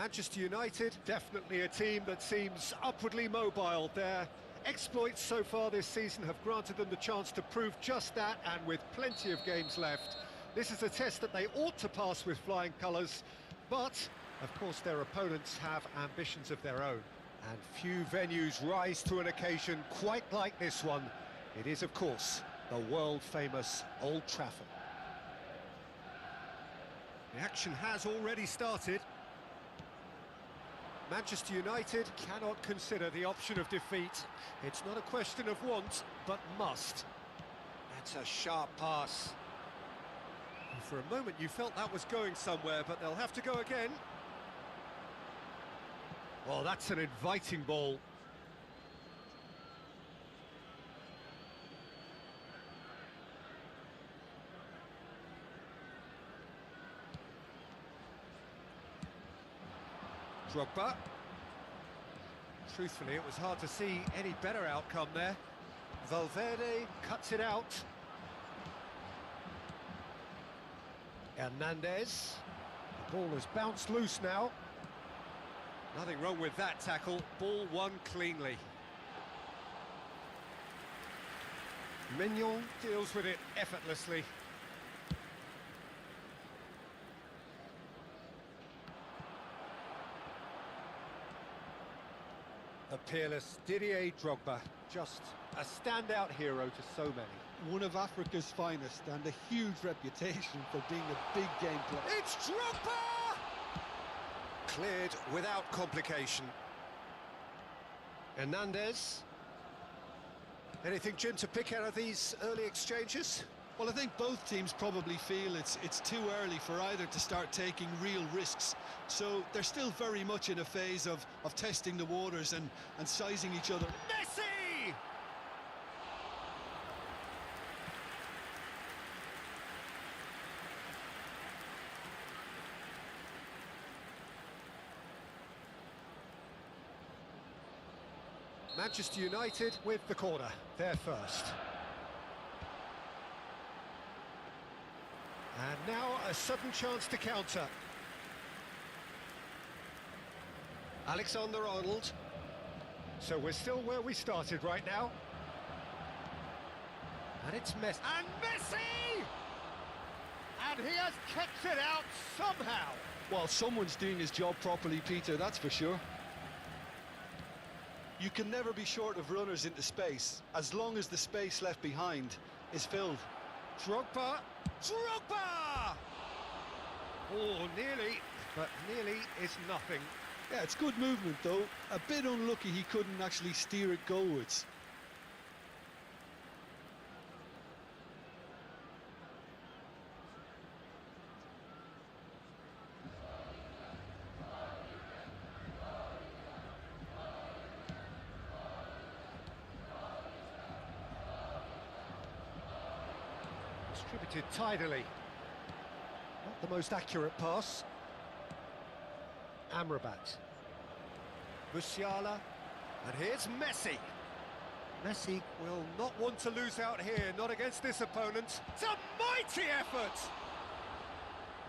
Manchester United, definitely a team that seems upwardly mobile. Their exploits so far this season have granted them the chance to prove just that, and with plenty of games left. This is a test that they ought to pass with flying colours, but, of course, their opponents have ambitions of their own. And few venues rise to an occasion quite like this one. It is, of course, the world-famous Old Trafford. The action has already started. Manchester United cannot consider the option of defeat. It's not a question of want, but must. That's a sharp pass. For a moment you felt that was going somewhere, but they'll have to go again. Oh, that's an inviting ball. Drogba. Truthfully, it was hard to see any better outcome there. Valverde cuts it out. Hernandez. The ball has bounced loose now. Nothing wrong with that tackle. Ball won cleanly. Mignon deals with it effortlessly. The peerless Didier Drogba, just a standout hero to so many. One of Africa's finest and a huge reputation for being a big game player. It's Drogba! Cleared without complication. Hernandez. Anything, Jim, to pick out of these early exchanges? Well, I think both teams probably feel it's too early for either to start taking real risks. So they're still very much in a phase of testing the waters and sizing each other. Messi! Manchester United with the corner, they're first. And now a sudden chance to counter. Alexander-Arnold. So we're still where we started right now. And it's Messi. And Messi! And he has kept it out somehow. Well, someone's doing his job properly, Peter, that's for sure. You can never be short of runners into space, as long as the space left behind is filled. Drogba! Drogba! Oh, nearly, but nearly is nothing. Yeah, it's good movement, though. A bit unlucky he couldn't actually steer it goalwards. Distributed tidily. Not the most accurate pass. Amrabat. Musiala. And here's Messi. Messi will not want to lose out here, not against this opponent. It's a mighty effort!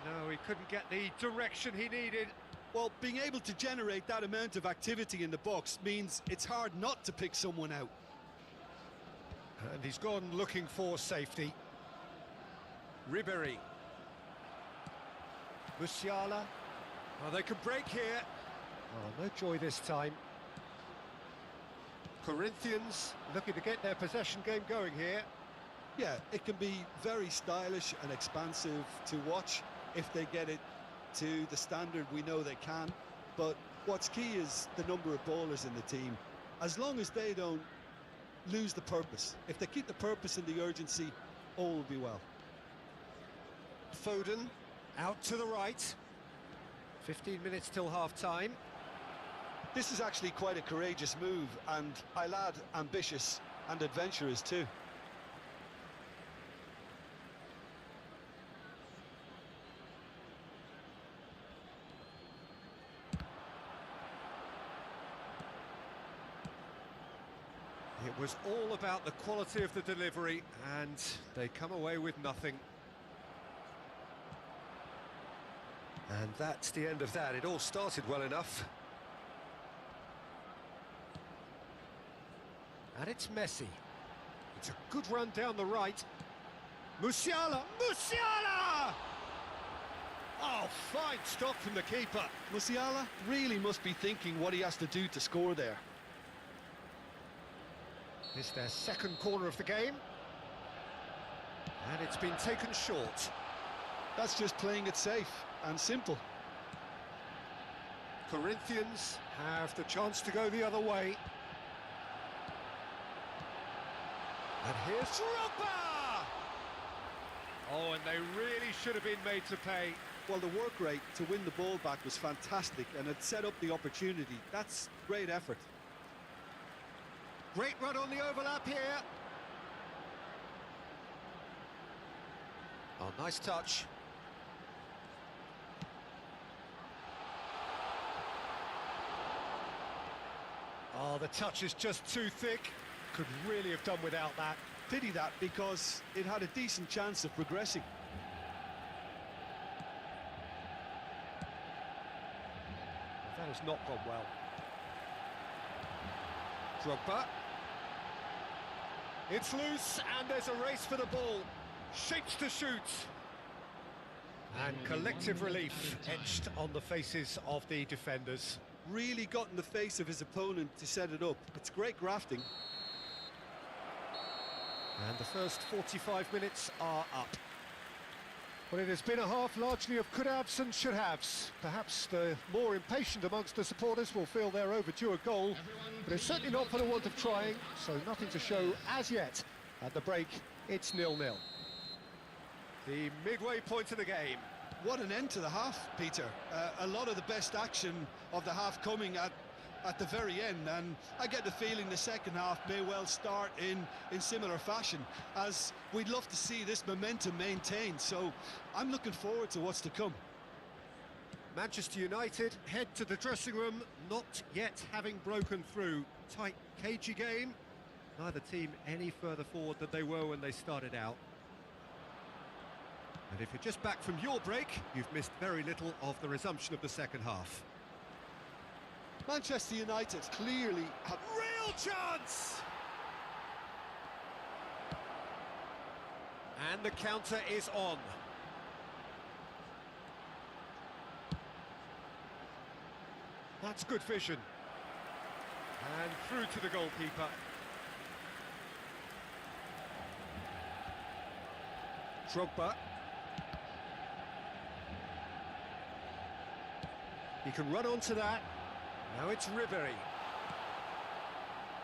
No, he couldn't get the direction he needed. Well, being able to generate that amount of activity in the box means it's hard not to pick someone out. And he's gone looking for safety. Ribéry. Musiala. Oh, they could break here. Oh, no joy this time. Corinthians looking to get their possession game going here. Yeah, it can be very stylish and expansive to watch if they get it to the standard we know they can. But what's key is the number of ballers in the team. As long as they don't lose the purpose, if they keep the purpose and the urgency, all will be well. Foden out to the right. 15 minutes till half-time. This is actually quite a courageous move, and I'll add ambitious and adventurous too. It was all about the quality of the delivery, and they come away with nothing. And that's the end of that. It all started well enough. And it's Messi. It's a good run down the right. Musiala! Musiala! Oh, fine stop from the keeper. Musiala really must be thinking what he has to do to score there. It's their second corner of the game. And it's been taken short. That's just playing it safe and simple. Corinthians have the chance to go the other way. And here's Drogba! Oh, and they really should have been made to pay. Well, the work rate to win the ball back was fantastic, and it set up the opportunity. That's great effort. Great run on the overlap here. Oh, nice touch. Oh, the touch is just too thick. Could really have done without that. Pity that, because it had a decent chance of progressing. That has not gone well. Drogba. It's loose, and there's a race for the ball. Shapes to shoot. And collective relief etched on the faces of the defenders. Really got in the face of his opponent to set it up. It's great grafting. And the first 45 minutes are up. Well, it has been a half largely of could-haves and should-haves. Perhaps the more impatient amongst the supporters will feel they're overdue a goal, but it's certainly not for the want of trying, so nothing to show as yet. At the break, it's 0-0. The midway point of the game. What an end to the half, Peter. A lot of the best action of the half coming at the very end, and I get the feeling the second half may well start in similar fashion, as we'd love to see this momentum maintained, so I'm looking forward to what's to come. Manchester United head to the dressing room, not yet having broken through. Tight, cagey game. Neither team any further forward than they were when they started out. And if you're just back from your break, you've missed very little of the resumption of the second half. Manchester United clearly have Real chance! And the counter is on. That's good vision. And through to the goalkeeper. Drogba. He can run onto that. Now it's Ribery.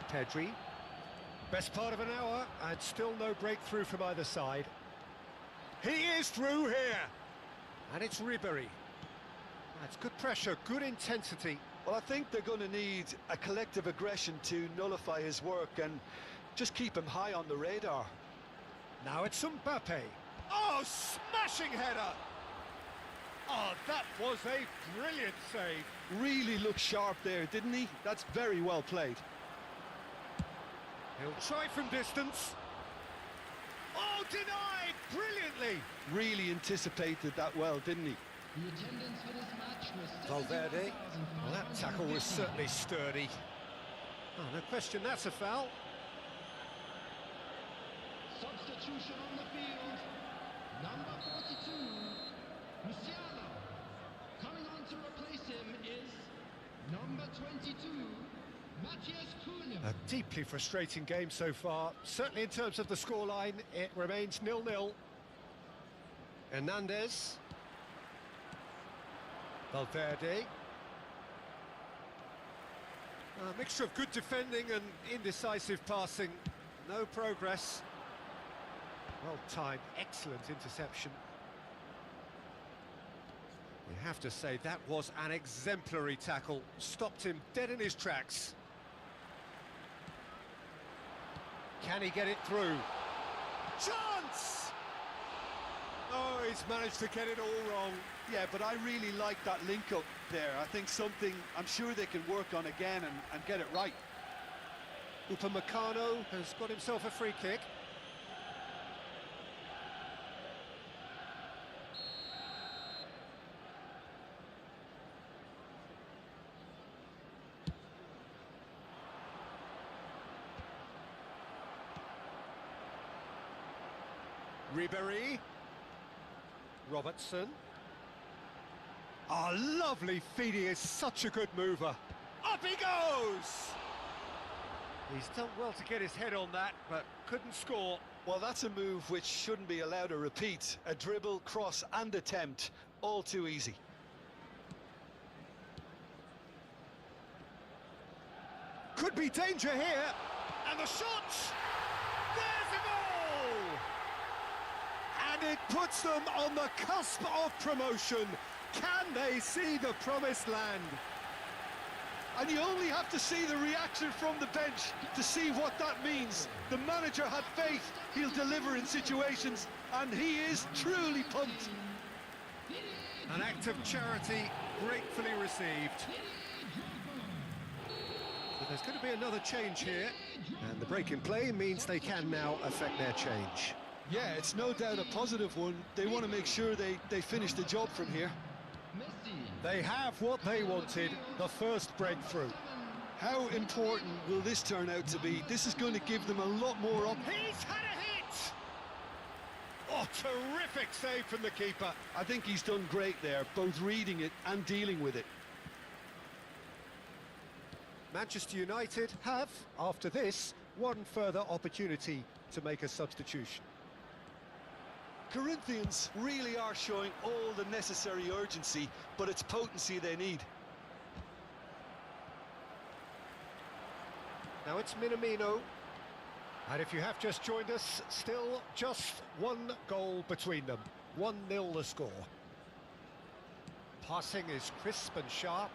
Pedri. Best part of an hour, and still no breakthrough from either side. He is through here. And it's Ribery. That's good pressure, good intensity. Well, I think they're going to need a collective aggression to nullify his work and just keep him high on the radar. Now it's Mbappe. Oh, smashing header! Oh, that was a brilliant save. Really looked sharp there, didn't he? That's very well played. He'll try from distance. Oh, denied! Brilliantly! Really anticipated that well, didn't he? The attendance for this match was Valverde. Well, that tackle was certainly sturdy. Oh, no question, that's a foul. Substitution on the field. Number 42, Musiala. Coming on to replace him is number 22, Matthias Cunha. A deeply frustrating game so far. Certainly in terms of the scoreline, it remains 0-0. Hernandez. Valverde. A mixture of good defending and indecisive passing. No progress. Well timed, excellent interception. You have to say that was an exemplary tackle. Stopped him dead in his tracks. Can he get it through? Chance! Oh, he's managed to get it all wrong. Yeah, but I really like that link-up there. I think something I'm sure they can work on again and get it right. Upamecano has got himself a free kick. Ribéry. Robertson. Ah, lovely feed, he is such a good mover. Up he goes! He's done well to get his head on that, but couldn't score. Well, that's a move which shouldn't be allowed to repeat. A dribble, cross and attempt, all too easy. Could be danger here, and the shot! There's a goal! And it puts them on the cusp of promotion. Can they see the promised land? And you only have to see the reaction from the bench to see what that means. The manager had faith he'll deliver in situations, and he is truly pumped. An act of charity gratefully received. So there's going to be another change here, and the break in play means they can now affect their change. Yeah, it's no doubt a positive one. They want to make sure they finish the job from here. They have what they wanted, the first breakthrough. How important will this turn out to be? This is going to give them a lot more up. He's had a hit! Oh, terrific save from the keeper. I think he's done great there, both reading it and dealing with it. Manchester United have, after this, one further opportunity to make a substitution. Corinthians really are showing all the necessary urgency, but it's potency they need. Now it's Minamino. And if you have just joined us, still just one goal between them. 1-0 the score. Passing is crisp and sharp.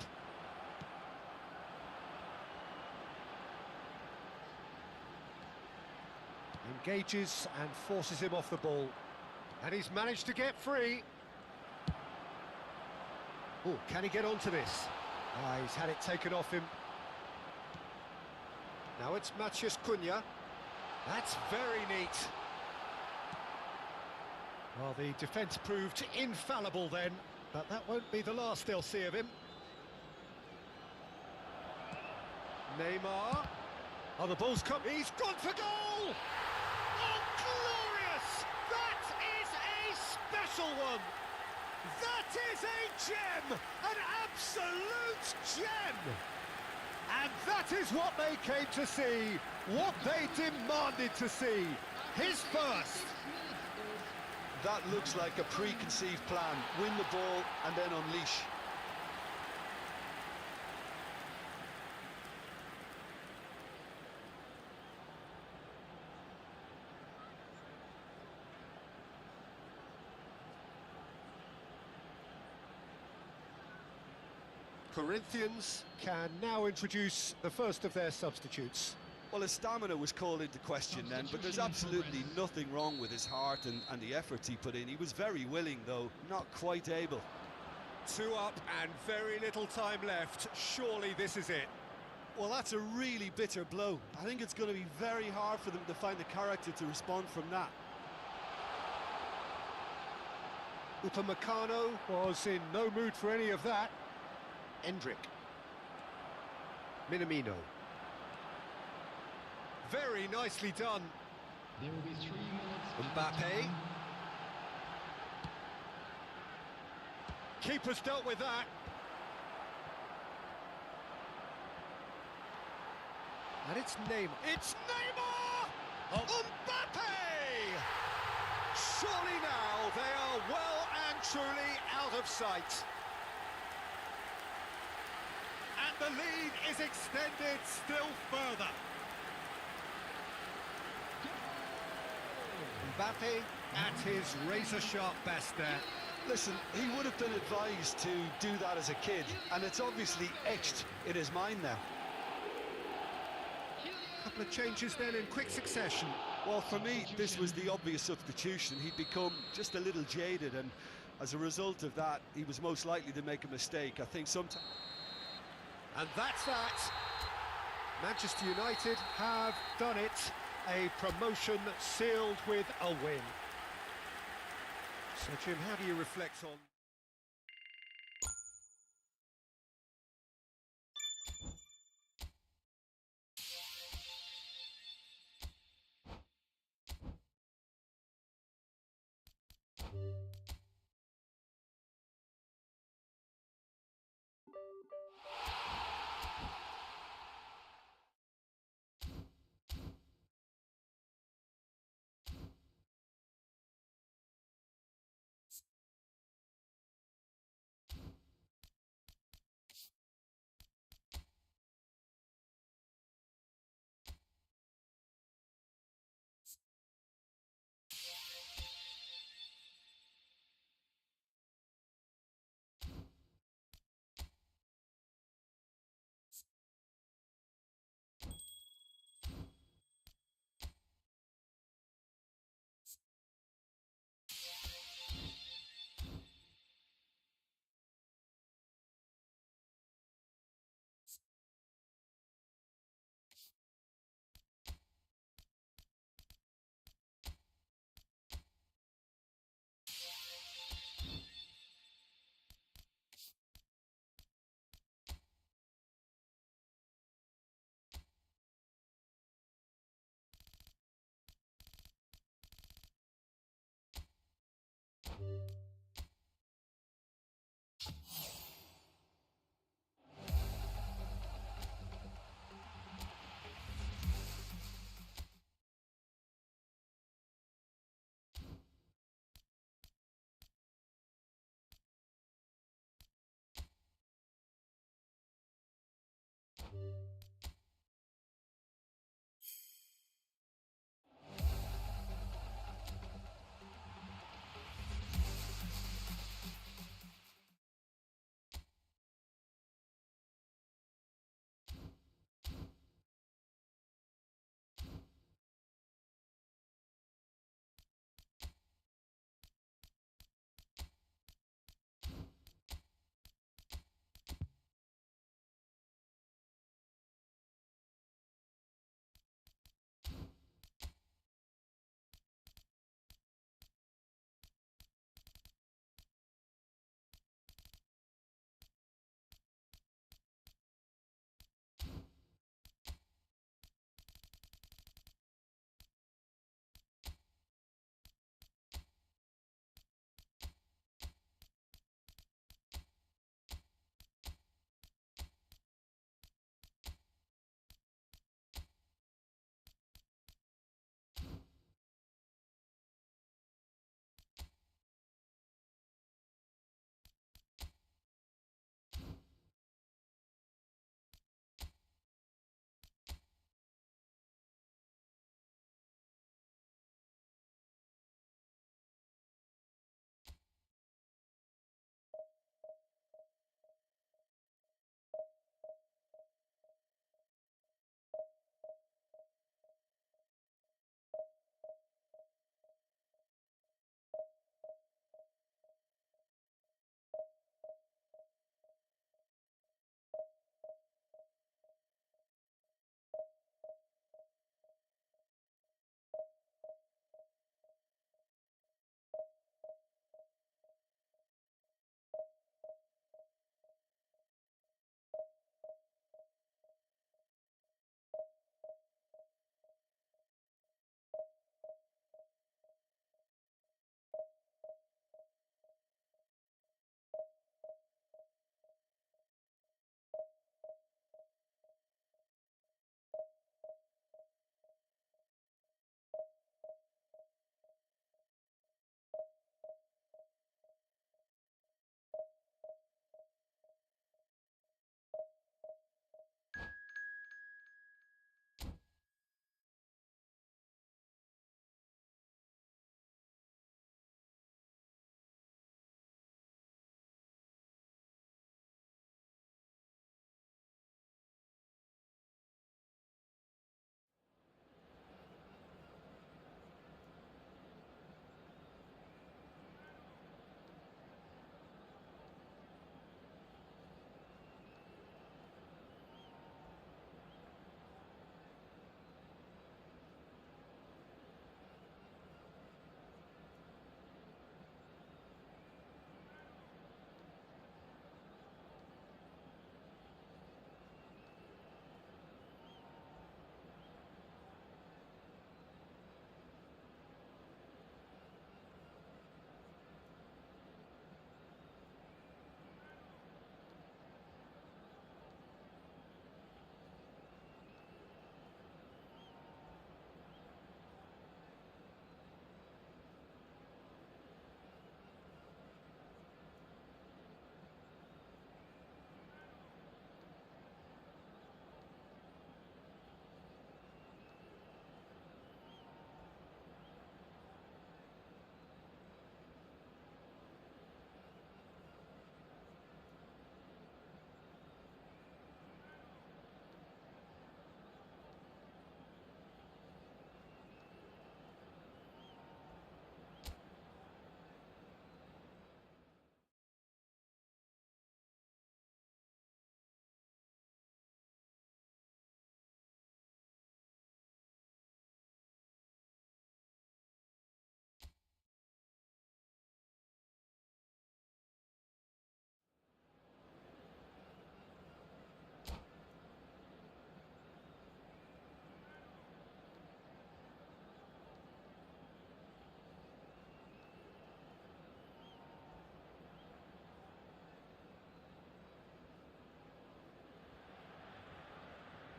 Engages and forces him off the ball. And he's managed to get free. Oh, can he get onto this? Ah, he's had it taken off him. Now it's Matheus Cunha. That's very neat. Well, the defence proved infallible then, but that won't be the last they'll see of him. Neymar. Oh, the ball's come. He's gone for goal! Oh, glorious! That is a special one! That is a gem! An absolute gem! And that is what they came to see, what they demanded to see. His first. That looks like a preconceived plan. Win the ball and then unleash. Corinthians can now introduce the first of their substitutes. Well, his stamina was called into question then, but there's absolutely nothing wrong with his heart and the efforts he put in. He was very willing, though, not quite able. 2 up and very little time left. Surely this is it. Well, that's a really bitter blow. I think it's going to be very hard for them to find the character to respond from that. Upamecano was in no mood for any of that. Endrick. Minamino. Very nicely done. There will be 3 minutes. Mbappe. Keeper's dealt with that. And it's Neymar. It's Neymar! Oh. Mbappe! Surely now they are well and truly out of sight. And the lead is extended still further. Mbappe at his razor-sharp best there. Listen, he would have been advised to do that as a kid, and it's obviously etched in his mind now. Couple of changes then in quick succession. Well, for me, this was the obvious substitution. He'd become just a little jaded, and as a result of that, he was most likely to make a mistake. I think sometimes... And that's that. Manchester United have done it. A promotion sealed with a win. So, Jim, how do you reflect on...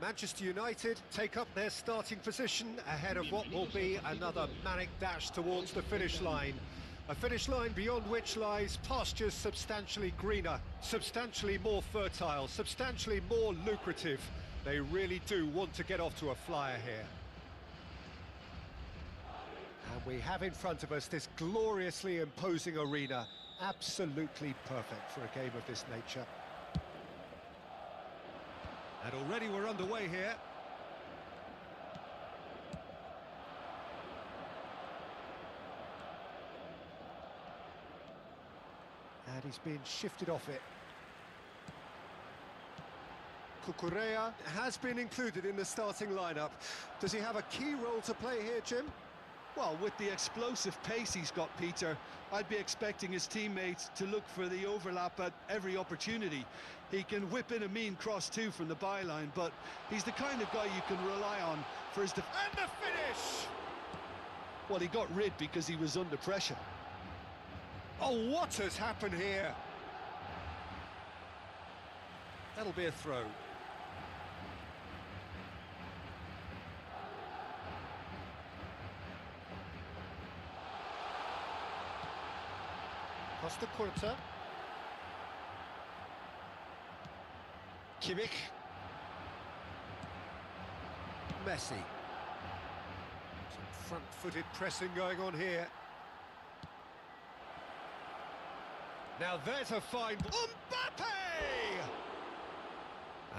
Manchester United take up their starting position ahead of what will be another manic dash towards the finish line. A finish line beyond which lies pastures substantially greener, substantially more fertile, substantially more lucrative. They really do want to get off to a flyer here. And we have in front of us this gloriously imposing arena, absolutely perfect for a game of this nature. And already we're underway here. And he's been shifted off it. Cucurella has been included in the starting lineup. Does he have a key role to play here, Jim? Well, with the explosive pace he's got, Peter, I'd be expecting his teammates to look for the overlap at every opportunity. He can whip in a mean cross too from the byline, but he's the kind of guy you can rely on for his... And the finish! Well, he got rid because he was under pressure. Oh, what has happened here? That'll be a throw. Costa Curta. Kimmich. Messi. Some front-footed pressing going on here. Now there's a fine... Mbappe!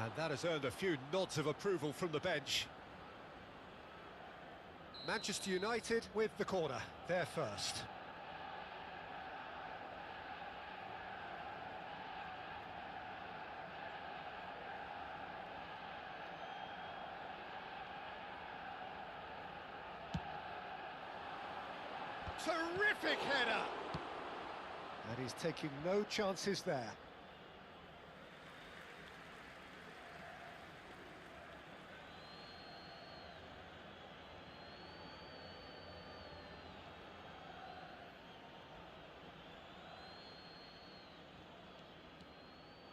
And that has earned a few nods of approval from the bench. Manchester United with the corner. They're first. Terrific header! And he's taking no chances there.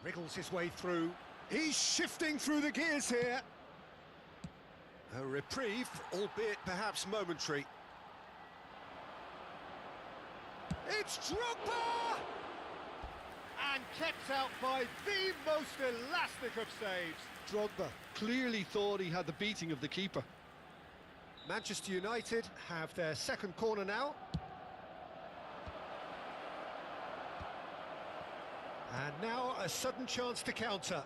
Wriggles his way through. He's shifting through the gears here. A reprieve, albeit perhaps momentary. It's Drogba! And kept out by the most elastic of saves. Drogba clearly thought he had the beating of the keeper. Manchester United have their second corner now. And now a sudden chance to counter.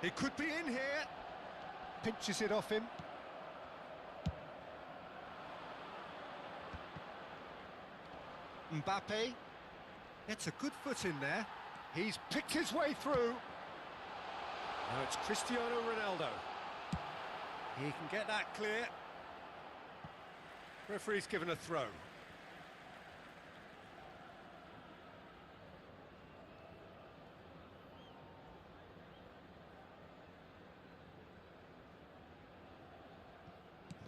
It could be in here. Pinches it off him. Mbappe gets a good foot in there. He's picked his way through. Now it's Cristiano Ronaldo. He can get that clear. Referee's given a throw.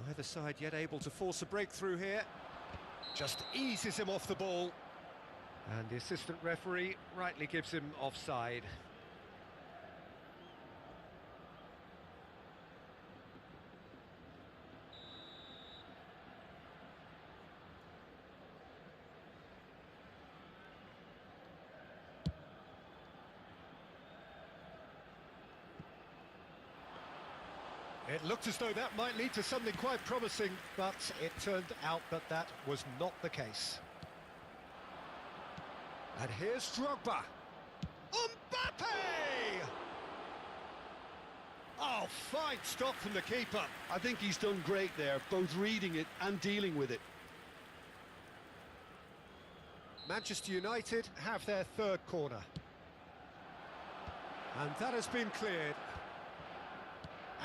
Neither side yet able to force a breakthrough here. Just eases him off the ball. And the assistant referee rightly gives him offside. It looked as though that might lead to something quite promising, but it turned out that that was not the case. And here's Drogba. Mbappe! Oh, fine stop from the keeper. I think he's done great there, both reading it and dealing with it. Manchester United have their third corner. And that has been cleared.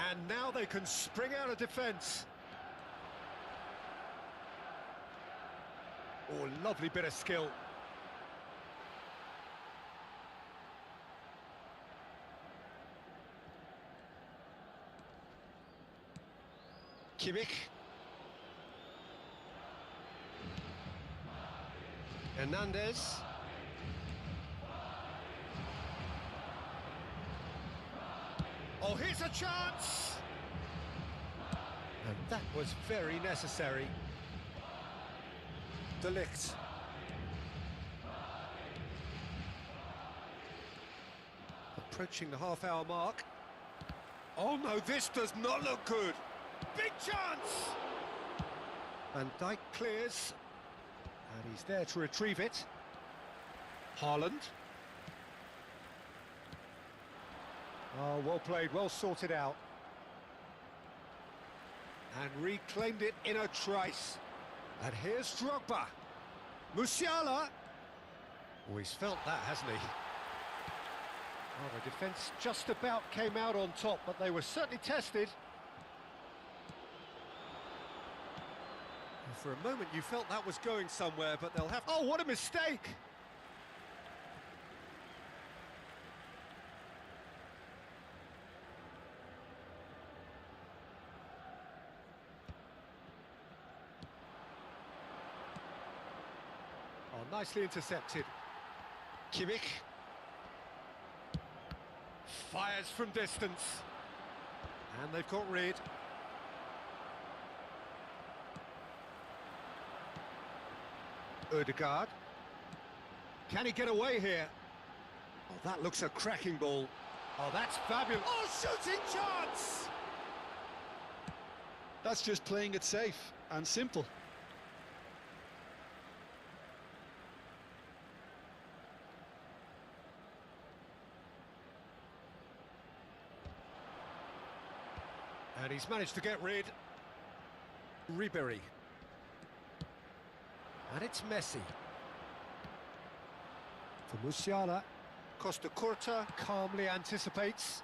And now they can spring out of defence. Oh, lovely bit of skill. Kimmich. Hernandez. Oh, here's a chance! And that was very necessary. De Ligt. Approaching the half-hour mark. Oh no, this does not look good! Big chance! Van Dijk clears. And he's there to retrieve it. Haaland. Oh, well played, well sorted out. And reclaimed it in a trice. And here's Drogba. Musiala. Oh, he's felt that, hasn't he? Oh, the defence just about came out on top, but they were certainly tested. And for a moment you felt that was going somewhere, but they'll have... Oh, what a mistake! Oh, nicely intercepted. Kimmich. Fires from distance. And they've got rid. Ødegaard. Can he get away here? Oh, that looks a cracking ball. Oh, that's fabulous. Oh, shooting chance! That's just playing it safe and simple. And he's managed to get rid. Ribery. And it's Messi. For Musiala. Costa Curta calmly anticipates.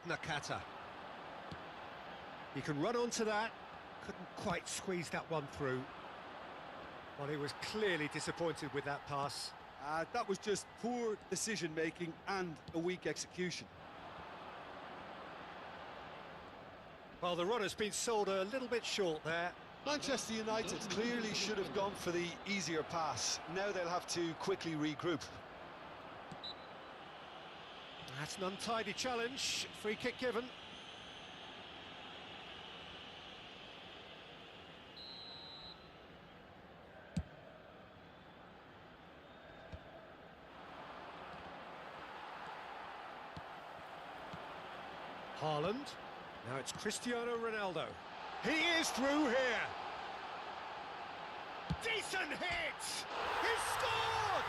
Nakata. He can run onto that. Couldn't quite squeeze that one through. Well, he was clearly disappointed with that pass. That was just poor decision-making and a weak execution. Well, the run has been sold a little bit short there. Manchester United clearly should have gone for the easier pass. Now they'll have to quickly regroup. That's an untidy challenge. Free kick given. Haaland. Now it's Cristiano Ronaldo. He is through here. Decent hit! He scored!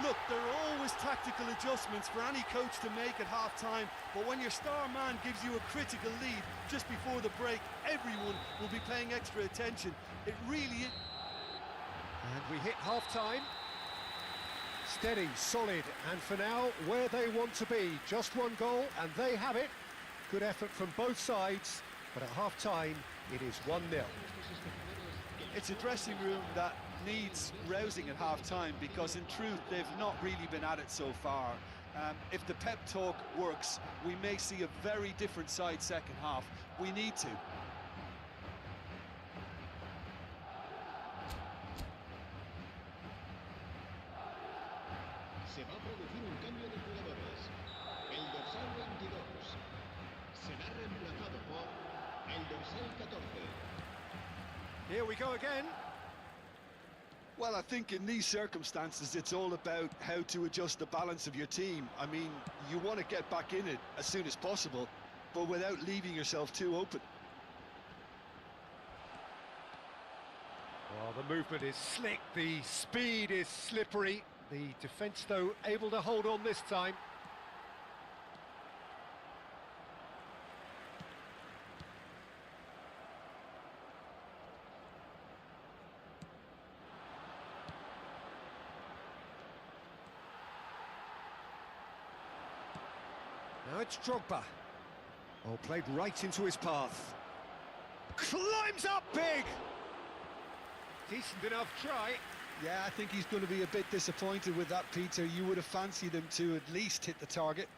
Look, there are always tactical adjustments for any coach to make at half-time, but when your star man gives you a critical lead just before the break, everyone will be paying extra attention. It really is... And we hit half-time. Steady, solid, and for now, where they want to be. Just one goal, and they have it. Good effort from both sides, but at half-time, it is 1-0. It's a dressing room that needs rousing at half-time because, in truth, they've not really been at it so far. If the pep talk works, we may see a very different side second half. We need to. Se va a producir un cambio de jugadores. El dorsal 22 será reemplazado por el dorsal 14. Here we go again. Well, I think in these circumstances, it's all about how to adjust the balance of your team. I mean, you want to get back in it as soon as possible, but without leaving yourself too open. Well, the movement is slick, the speed is slippery. The defence, though, able to hold on this time. Now it's Drogba. Oh, played right into his path. Climbs up big! Decent enough try. Yeah, I think he's going to be a bit disappointed with that, Peter. You would have fancied him to at least hit the target.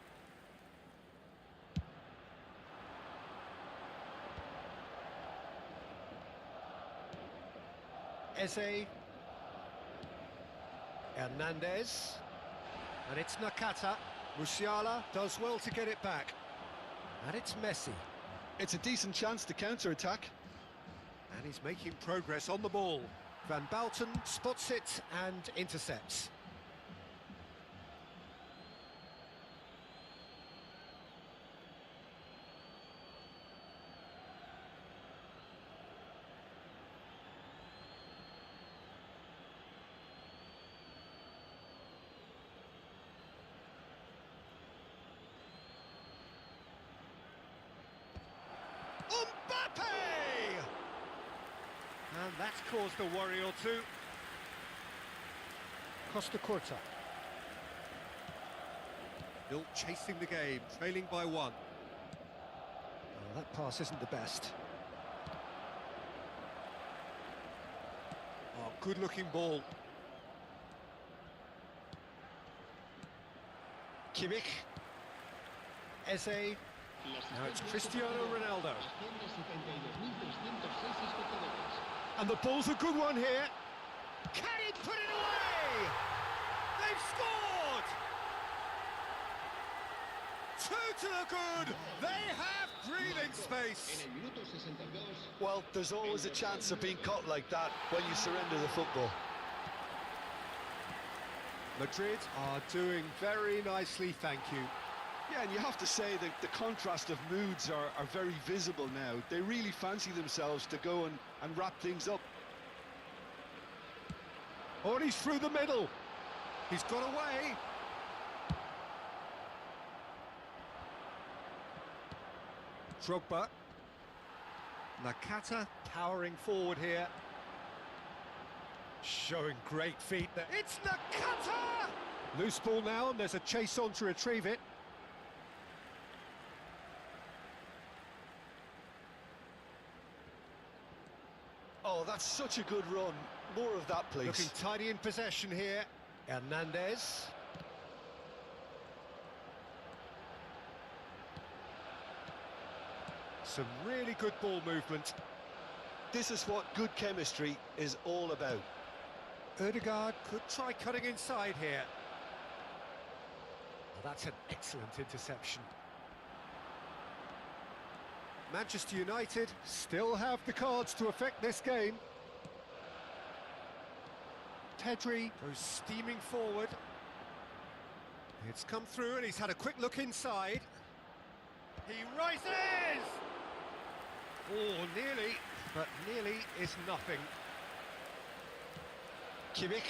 Eze. Hernandez. And it's Nakata. Musiala does well to get it back. And it's Messi. It's a decent chance to counter-attack. And he's making progress on the ball. Van Bouten spots it and intercepts. Mbappe! And that's caused a worry or two. Costa Curta. Still chasing the game, trailing by one. Oh, that pass isn't the best. Oh, good-looking ball. Kimmich. Eze. Now it's Cristiano Ronaldo. And the ball's a good one here. Can he put it away? They've scored! Two to the good. They have breathing space. Well, there's always a chance of being caught like that when you surrender the football. Madrid are doing very nicely, thank you. Yeah, and you have to say that the contrast of moods are very visible now. They really fancy themselves to go and wrap things up. Oh, and he's through the middle. He's got away. Drogba. Nakata powering forward here. Showing great feet there. It's Nakata! Loose ball now, and there's a chase on to retrieve it. Oh, that's such a good run. More of that, please. Looking tidy in possession here. Hernandez. Some really good ball movement. This is what good chemistry is all about. Ødegaard could try cutting inside here. Well, that's an excellent interception. Manchester United still have the cards to affect this game. Pedri goes steaming forward. It's come through and he's had a quick look inside. He rises! Oh, nearly, but nearly is nothing. Kimmich.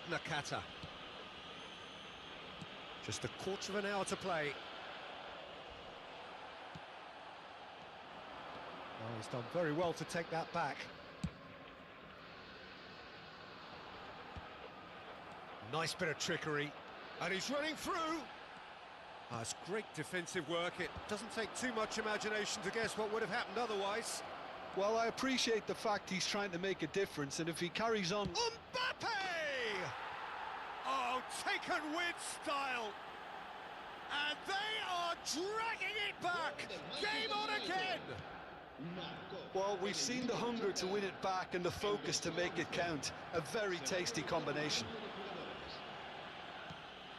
Nakata. Just a quarter of an hour to play. Oh, he's done very well to take that back. Nice bit of trickery. And he's running through. Oh, it's great defensive work. It doesn't take too much imagination to guess what would have happened otherwise. Well, I appreciate the fact he's trying to make a difference, and if he carries on... Mbappe! Oh, taken with style. And they are dragging it back. Game on again. Well, we've seen the hunger to win it back and the focus to make it count. A very tasty combination.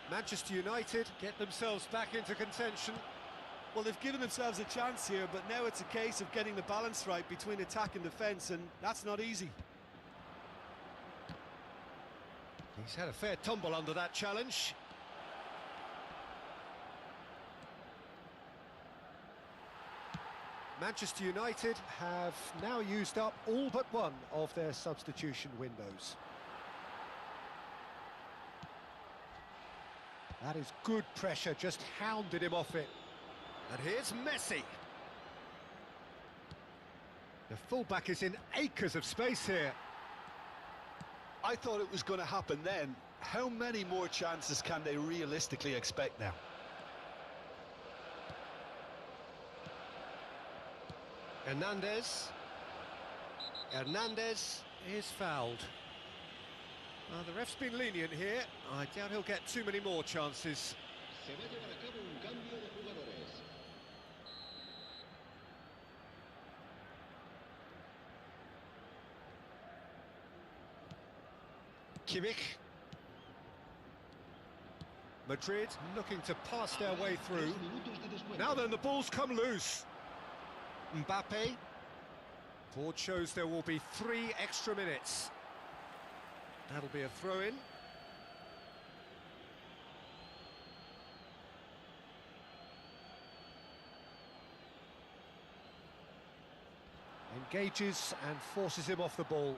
Manchester United get themselves back into contention. Well, they've given themselves a chance here, but now it's a case of getting the balance right between attack and defence, and that's not easy. He's had a fair tumble under that challenge. Manchester United have now used up all but one of their substitution windows. That is good pressure, just hounded him off it. And here's Messi. The fullback is in acres of space here. I thought it was going to happen then. How many more chances can they realistically expect now? Hernandez. Hernandez is fouled. The ref's been lenient here. I doubt he'll get too many more chances. Se va a llevar a cabo un cambio de jugadores. Kimmich. Madrid looking to pass their way through. Now then, the ball's come loose. Mbappe. Board shows there will be 3 extra minutes. That'll be a throw-in. Engages and forces him off the ball.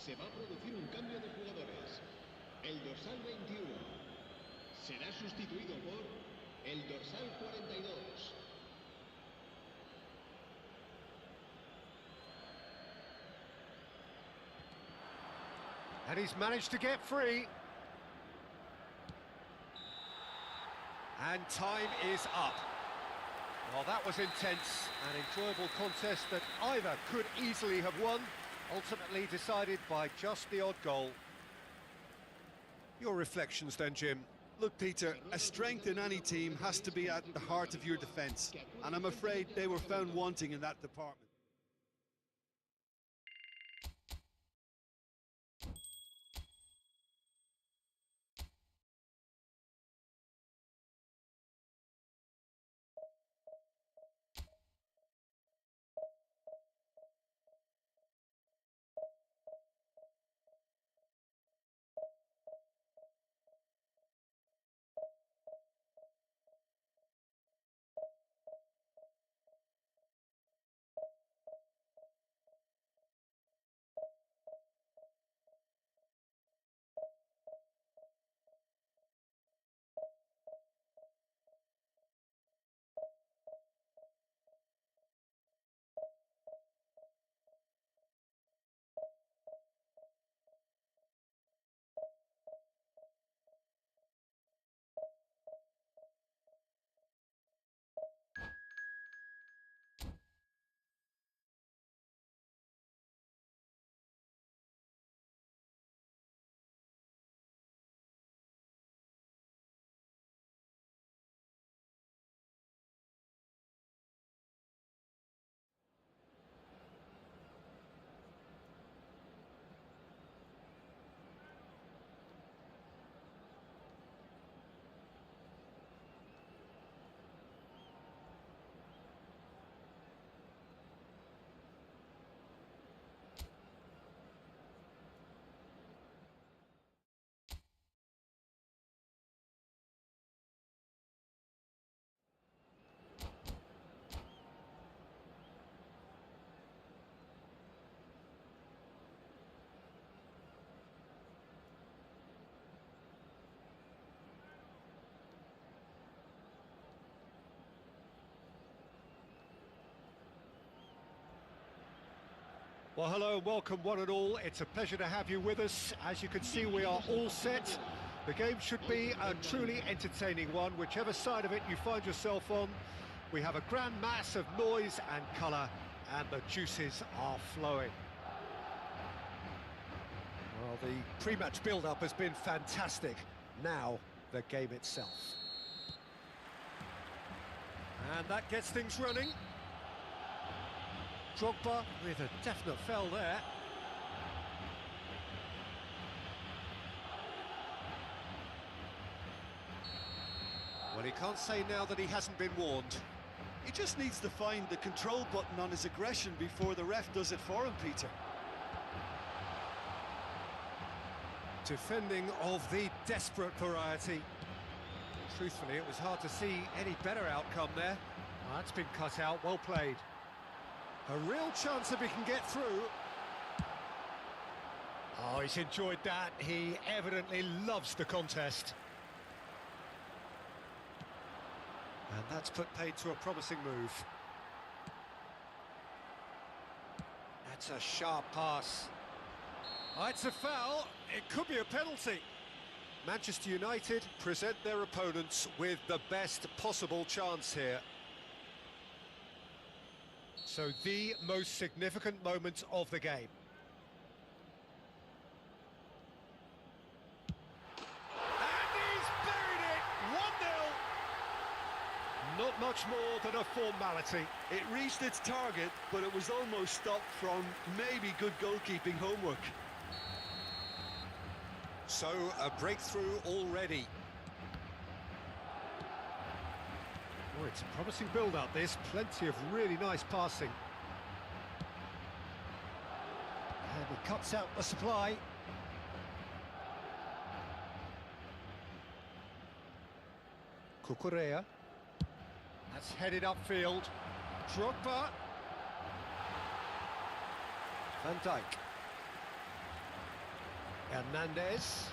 Se va a producir un cambio de jugadores. El dorsal 21 será sustituido por el dorsal 42. And he's managed to get free. And time is up. Well, that was intense, an enjoyable contest that either could easily have won, ultimately decided by just the odd goal. Your reflections then, Jim? Look, Peter, a strength in any team has to be at the heart of your defence, and I'm afraid they were found wanting in that department. Well, hello and welcome one and all. It's a pleasure to have you with us. As you can see, we are all set. The game should be a truly entertaining one, whichever side of it you find yourself on. We have a grand mass of noise and colour, and the juices are flowing. Well, the pre-match build-up has been fantastic. Now, the game itself. And that gets things running. Drogba with a definite foul there. Well, he can't say now that he hasn't been warned. He just needs to find the control button on his aggression before the ref does it for him, Peter. Defending of the desperate variety. Truthfully, it was hard to see any better outcome there. Well, that's been cut out, well played. A real chance if he can get through. Oh, he's enjoyed that. He evidently loves the contest. And that's put paid to a promising move. That's a sharp pass. Oh, it's a foul. It could be a penalty. Manchester United present their opponents with the best possible chance here. So the most significant moment of the game. And he's buried it! 1-0! Not much more than a formality. It reached its target, but it was almost stopped from maybe good goalkeeping homework. So, a breakthrough already. Oh, it's a promising build-up, this. Plenty of really nice passing. And he cuts out the supply. Cucurella. That's headed upfield. Drogba. Van Dijk. Hernandez.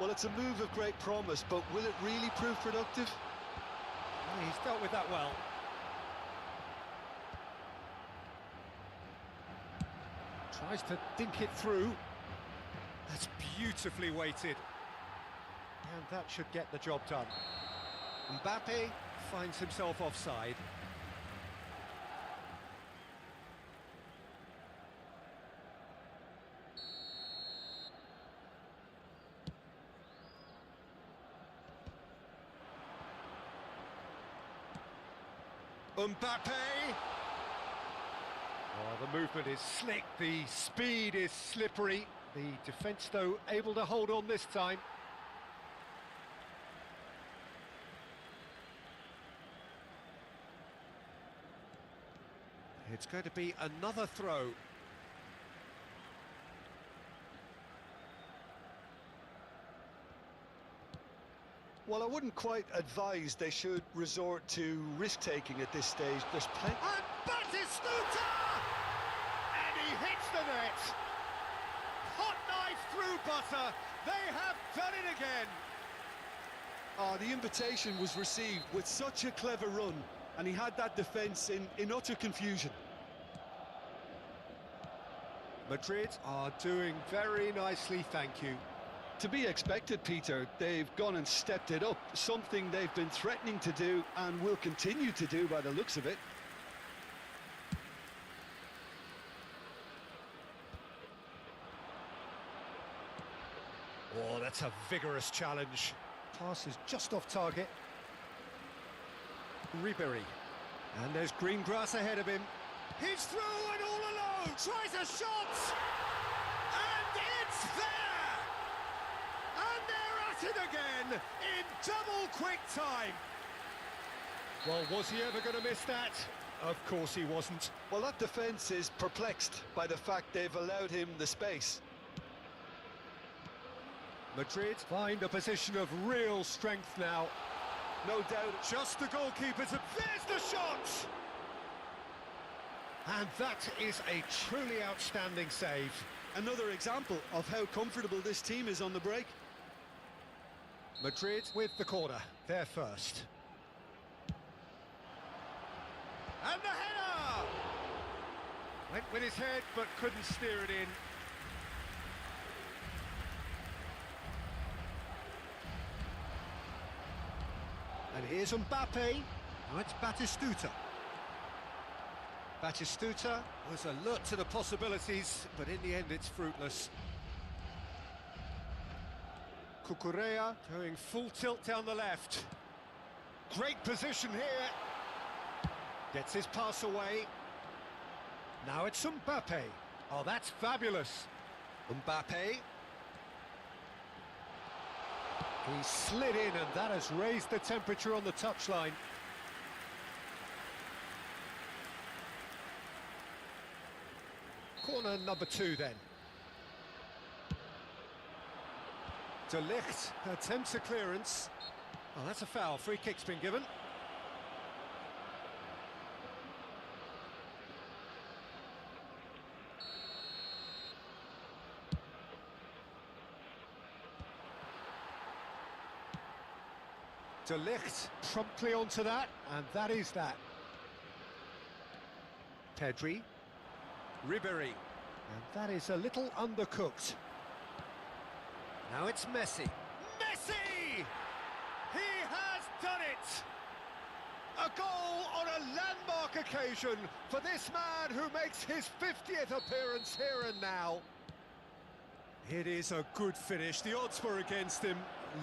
Well, it's a move of great promise, but will it really prove productive? Oh, he's dealt with that well. Tries to dink it through. That's beautifully weighted. And that should get the job done. Mbappe finds himself offside. Mbappe! Oh, the movement is slick, the speed is slippery. The defence, though, able to hold on this time. It's going to be another throw. Well, I wouldn't quite advise they should resort to risk-taking at this stage. There's plenty... And Batistuta! And he hits the net! Hot knife through butter! They have done it again! The invitation was received with such a clever run, and he had that defence in utter confusion. Madrid are doing very nicely, thank you. To be expected, Peter. They've gone and stepped it up, something they've been threatening to do and will continue to do by the looks of it. Oh, that's a vigorous challenge. Pass is just off target. Ribery. And there's green grass ahead of him. He's through and all alone! Tries a shot! And it's there! And they're at it again in double quick time. Well, was he ever going to miss that? Of course he wasn't. Well, that defence is perplexed by the fact they've allowed him the space. Madrid find a position of real strength now. No doubt. Just the goalkeeper's... There's the shot! And that is a truly outstanding save. Another example of how comfortable this team is on the break. Madrid with the corner, they're first. And the header! Went with his head, but couldn't steer it in. And here's Mbappe. Now it's Batistuta. Batistuta was alert to the possibilities, but in the end it's fruitless. Cucurella going full tilt down the left. Great position here. Gets his pass away. Now it's Mbappe. Oh, that's fabulous. Mbappe. He slid in, and that has raised the temperature on the touchline. Corner number 2 then. De Ligt attempts a clearance. Oh, that's a foul. Free kick's been given. De Ligt promptly onto that, and that is that. Pedri. Ribery. And that is a little undercooked. Now it's Messi. Messi! He has done it! A goal on a landmark occasion for this man who makes his 50th appearance here and now. It is a good finish. The odds were against him.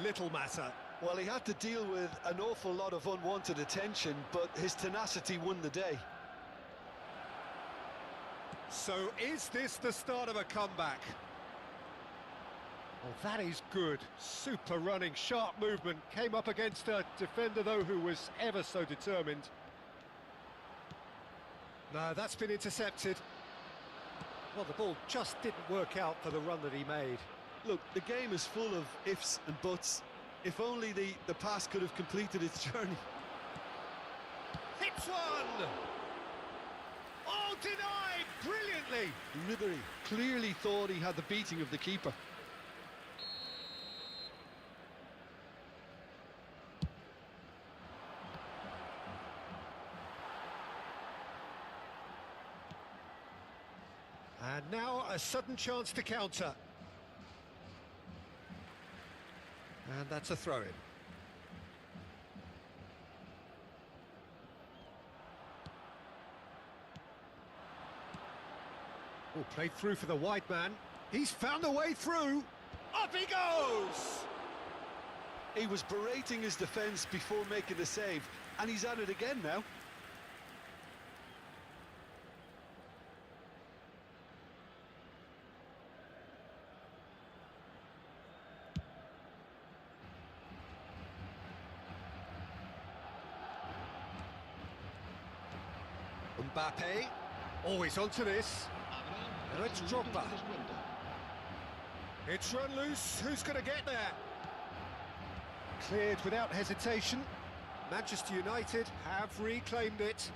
Little matter. Well, he had to deal with an awful lot of unwanted attention, but his tenacity won the day. So is this the start of a comeback? Well, that is good. Super running, sharp movement. Came up against a defender, though, who was ever so determined. No, that's been intercepted. Well, the ball just didn't work out for the run that he made. Look, the game is full of ifs and buts. If only the pass could have completed its journey. Hits one! Oh, denied brilliantly! Ribery clearly thought he had the beating of the keeper. And now a sudden chance to counter. And that's a throw-in. Oh, played through for the wide man. He's found a way through. Up he goes! He was berating his defence before making the save, and he's at it again now. Mbappe, always onto this. Now it's Drogba. It's run loose. Who's going to get there? Cleared without hesitation. Manchester United have reclaimed it.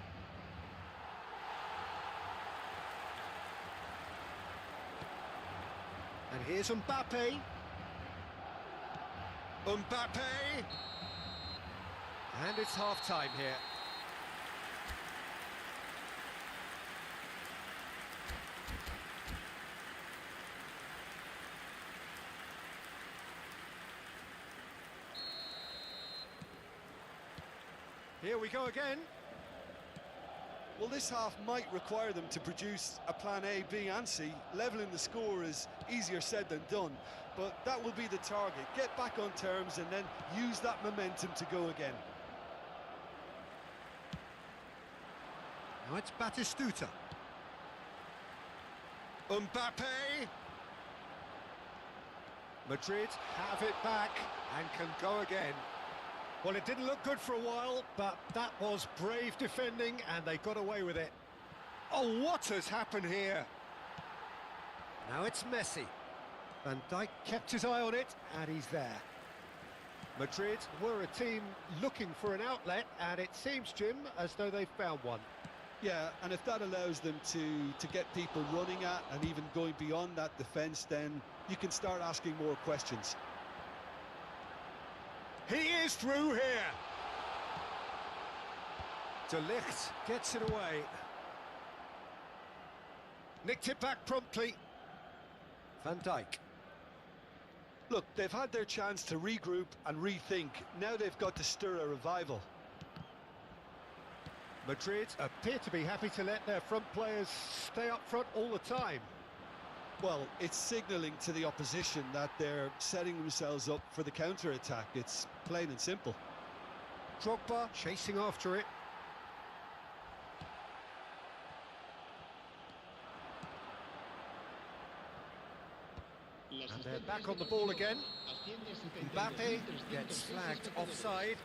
And here's Mbappe. Mbappe! And it's half-time here. Here we go again. Well, this half might require them to produce a plan A, B and C. Levelling the score is easier said than done, but that will be the target. Get back on terms and then use that momentum to go again. Now it's Batistuta. Mbappe! Madrid have it back and can go again. Well, it didn't look good for a while, but that was brave defending, and they got away with it. Oh, what has happened here? Now it's Messi. Van Dijk kept his eye on it, and he's there. Madrid were a team looking for an outlet, and it seems, Jim, as though they've found one. Yeah, and if that allows them to get people running at and even going beyond that defence, then you can start asking more questions. He is through here. De Ligt gets it away. Nicked it back promptly. Van Dijk. Look, they've had their chance to regroup and rethink. Now they've got to stir a revival. Madrid appear to be happy to let their front players stay up front all the time. Well, it's signalling to the opposition that they're setting themselves up for the counter-attack. It's plain and simple. Drogba chasing after it. Back on the ball again. Mbappe gets flagged offside.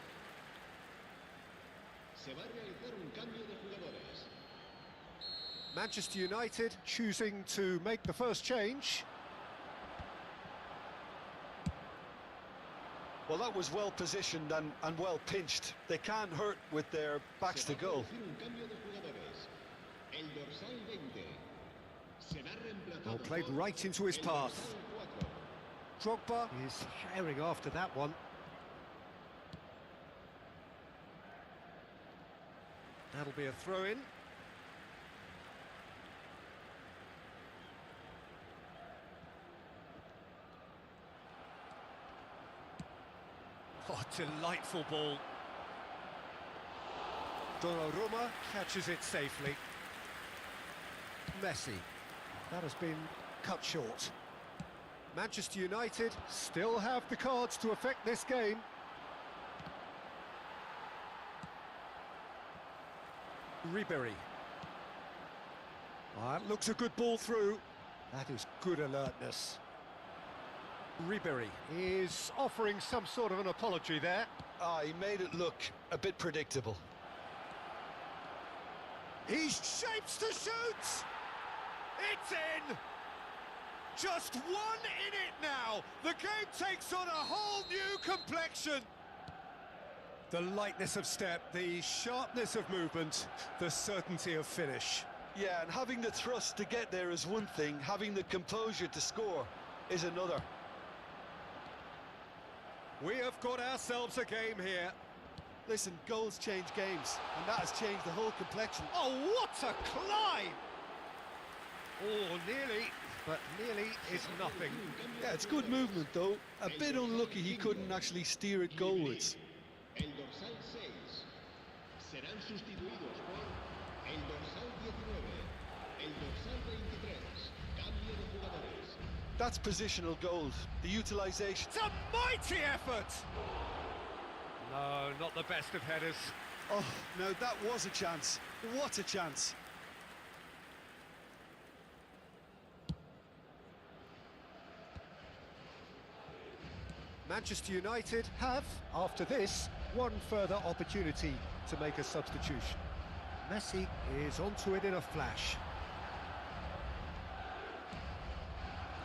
Se va a realizar un cambio de jugadores. Manchester United choosing to make the first change. Well, that was well positioned and well pinched. They can't hurt with their backs to goal. Un cambio de jugadores. El dorsal 20 será reemplazado Well, played por right into his el path. dorsal 4. Drogba is herring after that one. That'll be a throw-in. Oh, delightful ball. Donnarumma catches it safely. Messi. That has been cut short. Manchester United still have the cards to affect this game. Ribery. That looks a good ball through. That is good alertness. Ribery is offering some sort of an apology there. He made it look a bit predictable. He shapes to shoot! It's in! Just one in it now! The game takes on a whole new complexion! The lightness of step, the sharpness of movement, the certainty of finish. Yeah, and having the thrust to get there is one thing, having the composure to score is another. We have got ourselves a game here. Listen, goals change games, and that has changed the whole complexion. Oh, what a climb! Oh, nearly, but nearly is nothing. Yeah, it's good movement, though. A bit unlucky he couldn't actually steer it goalwards. El dorsal 6 serán sustituidos por el dorsal 19, el dorsal 23. Cambio de jugadores. That's positional gold. The utilisation. It's a mighty effort! No, not the best of headers. Oh, no, that was a chance. What a chance. Manchester United have, after this, one further opportunity to make a substitution. Messi is onto it in a flash.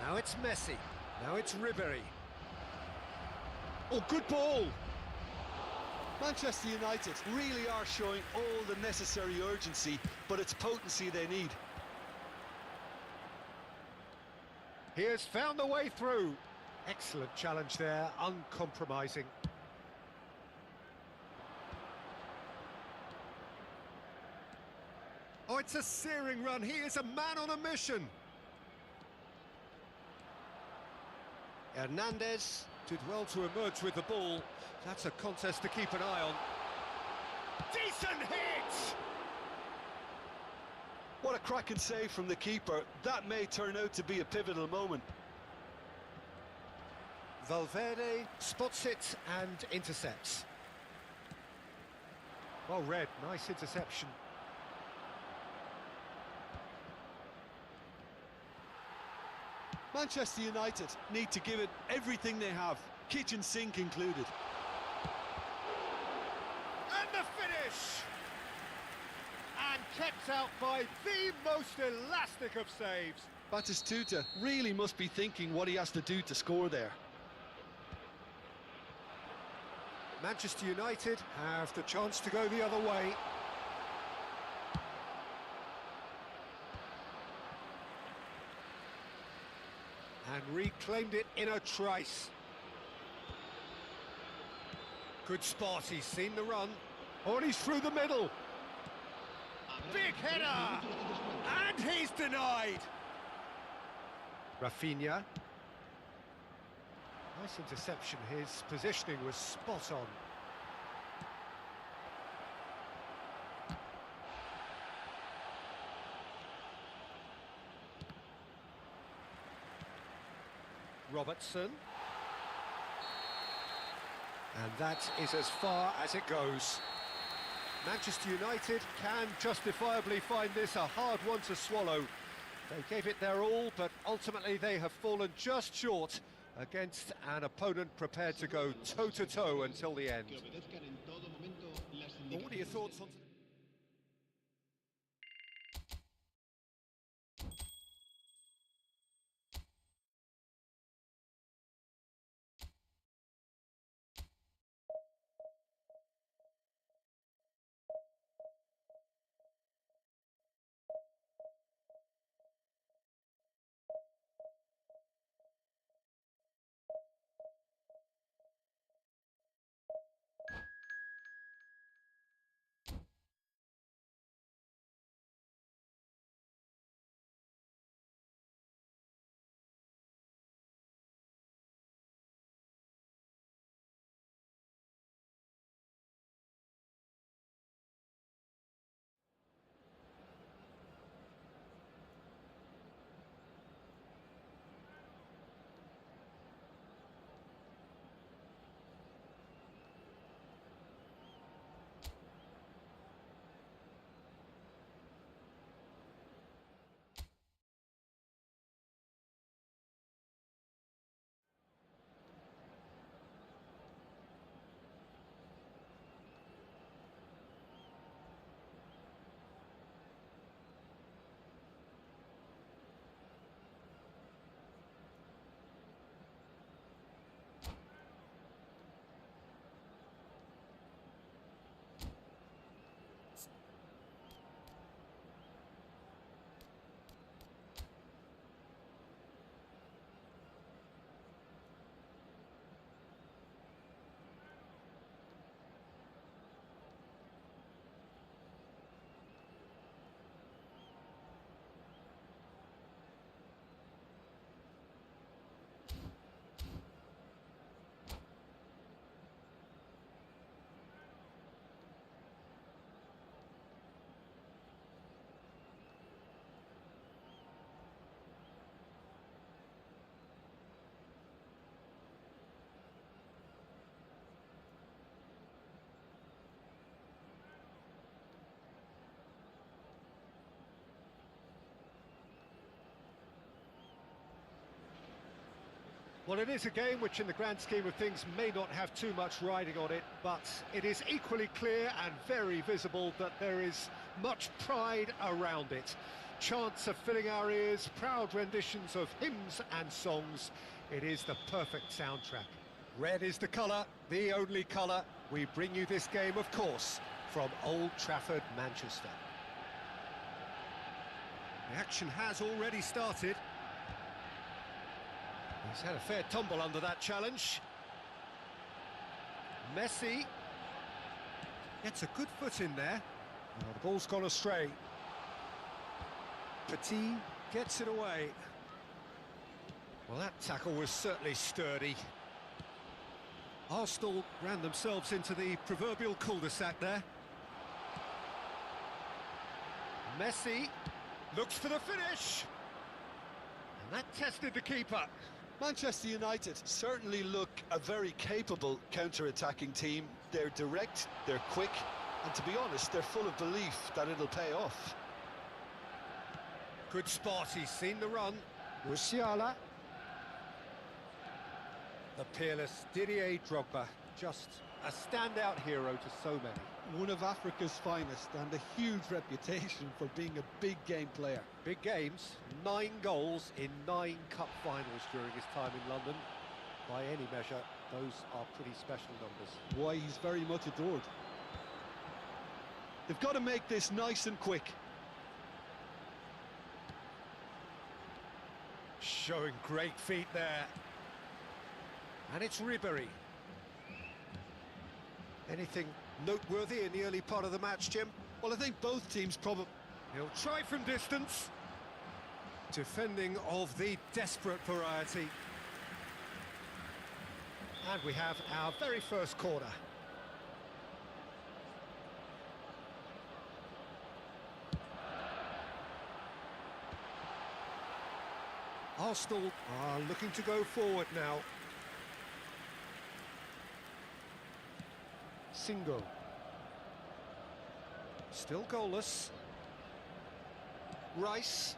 Now it's Messi. Now it's Ribery. Oh, good ball! Manchester United Really are showing all the necessary urgency, but it's potency they need. He has found the way through. Excellent challenge there, uncompromising. Oh, it's a searing run. He is a man on a mission. Hernandez did well to emerge with the ball. That's a contest to keep an eye on. Decent hit! What a cracking save from the keeper. That may turn out to be a pivotal moment. Valverde spots it and intercepts. Well read, nice interception. Manchester United need to give it everything they have, kitchen sink included. And the finish! And kept out by the most elastic of saves. Batistuta really must be thinking what he has to do to score there. Manchester United have the chance to go the other way. And reclaimed it in a trice. Good spot, he's seen the run. Oh, and he's through the middle. Big header! And he's denied! Rafinha. Nice interception, his positioning was spot on. Robertson. And that is as far as it goes. Manchester United can justifiably find this a hard one to swallow. They gave it their all, but ultimately they have fallen just short against an opponent prepared to go toe-to-toe until the end. Que obedezcan en todo momento las Well, what are your indicaciones thoughts del- on... Well, it is a game which in the grand scheme of things may not have too much riding on it, but it is equally clear and very visible that there is much pride around it. Chants are filling our ears, proud renditions of hymns and songs. It is the perfect soundtrack. Red is the colour, the only colour. We bring you this game, of course, from Old Trafford, Manchester. The action has already started. He's had a fair tumble under that challenge. Messi gets a good foot in there. Oh, the ball's gone astray. Petit gets it away. Well, that tackle was certainly sturdy. Arsenal ran themselves into the proverbial cul-de-sac there. Messi looks for the finish. And that tested the keeper. Manchester United certainly look a very capable counter-attacking team. They're direct, they're quick, and to be honest, they're full of belief that it'll pay off. Good spot, he's seen the run. Musiala. The peerless Didier Drogba, just a standout hero to so many. One of Africa's finest and a huge reputation for being a big game player. Big games, 9 goals in 9 cup finals during his time in London. By any measure, those are pretty special numbers. Why, he's very much adored. They've got to make this nice and quick. Showing great feet there. And it's Ribéry. Anything noteworthy in the early part of the match, Jim? Well, I think both teams probably... He'll try from distance. Defending of the desperate variety. And we have our very first corner. Arsenal are looking to go forward now. Singo. Still goalless. Rice.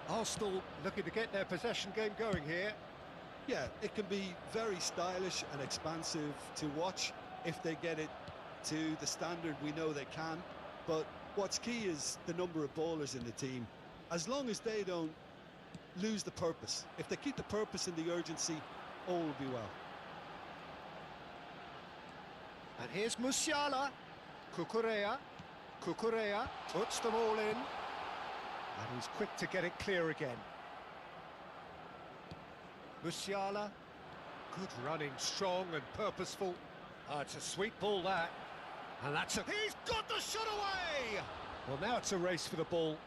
Arsenal looking to get their possession game going here. Yeah, it can be very stylish and expansive to watch if they get it to the standard we know they can. But what's key is the number of ballers in the team. As long as they don't lose the purpose, if they keep the purpose and the urgency, all will be well. And here's Musiala. Cucurella puts them all in. And he's quick to get it clear again. Musiala, good running, strong and purposeful. It's a sweet ball, that. And that's a... He's got the shot away! Well, now it's a race for the ball.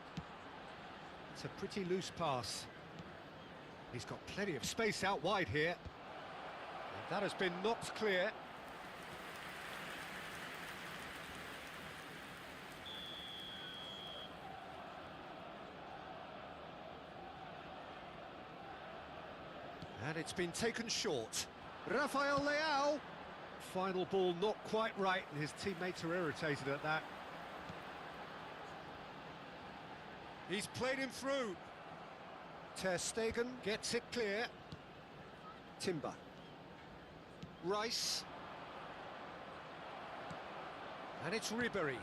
It's a pretty loose pass. He's got plenty of space out wide here. And that has been knocked clear. And it's been taken short. Rafael Leao. Final ball not quite right, and his teammates are irritated at that. He's played him through. Ter Stegen gets it clear. Timber. Rice. And it's Ribery.